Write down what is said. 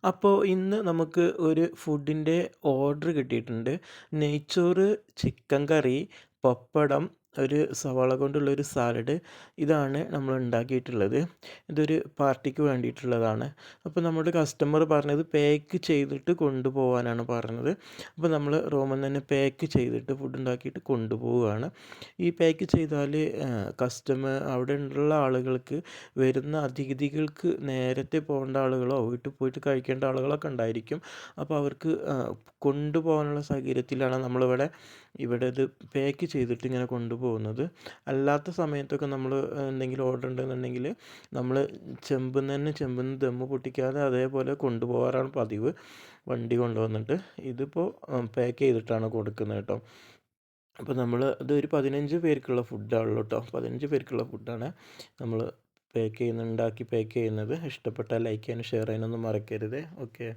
അപ്പോൾ ഇന്ന് നമുക്ക് ഒരു ഫുഡിൻ്റെ ഓർഡർ കിട്ടിയിട്ടുണ്ട്. നെയ്ച്ചോറ്, ചിക്കൻ കറി, പപ്പടം, ഒരു സവാള കൊണ്ടുള്ളൊരു സാലഡ് ഇതാണ് നമ്മൾ ഉണ്ടാക്കിയിട്ടുള്ളത്. ഇതൊരു പാർട്ടിക്ക് വേണ്ടിയിട്ടുള്ളതാണ്. അപ്പോൾ നമ്മുടെ കസ്റ്റമർ പറഞ്ഞത് പാക്ക് ചെയ്തിട്ട് കൊണ്ടുപോകാനാണ് പറഞ്ഞത്. അപ്പോൾ നമ്മൾ റൂമിൽ നിന്ന് തന്നെ പാക്ക് ചെയ്തിട്ട് ഫുഡ് ഉണ്ടാക്കിയിട്ട് കൊണ്ടുപോവുകയാണ്. ഈ പാക്ക് ചെയ്താൽ അവിടെ ഉള്ള ആളുകൾക്ക് വരുന്ന അതിഥികൾക്ക് നേരത്തെ പോകേണ്ട ആളുകളോ വീട്ടിൽ പോയിട്ട് കഴിക്കേണ്ട ആളുകളൊക്കെ ഉണ്ടായിരിക്കും. അപ്പോൾ അവർക്ക് കൊണ്ടുപോകാനുള്ള സൗകര്യത്തിലാണ് ഇവിടെ ഇത് പാക്ക് ചെയ്തിട്ട് ഇങ്ങനെ കൊണ്ടുപോകുന്നത്. അല്ലാത്ത സമയത്തൊക്കെ നമ്മൾ എന്തെങ്കിലും ഓർഡർ ഉണ്ടെന്നുണ്ടെങ്കിൽ നമ്മൾ ചെമ്പിൽ നിന്ന് ദമ്മ് പൊട്ടിക്കാതെ അതേപോലെ കൊണ്ടുപോകാറാണ് പതിവ്, വണ്ടി കൊണ്ടുവന്നിട്ട്. ഇതിപ്പോൾ പാക്ക് ചെയ്തിട്ടാണ് കൊടുക്കുന്നത് കേട്ടോ. അപ്പോൾ ഇതൊരു 15 പേർക്കുള്ള ഫുഡാണല്ലോ കേട്ടോ. 15 പേർക്കുള്ള ഫുഡാണ് നമ്മൾ ഉണ്ടാക്കി പാക്ക് ചെയ്യുന്നത്. ഇഷ്ടപ്പെട്ടാൽ ലൈക്ക് ചെയ്യാനും ഷെയർ ചെയ്യാനൊന്നും മറക്കരുത്. ഓക്കെ.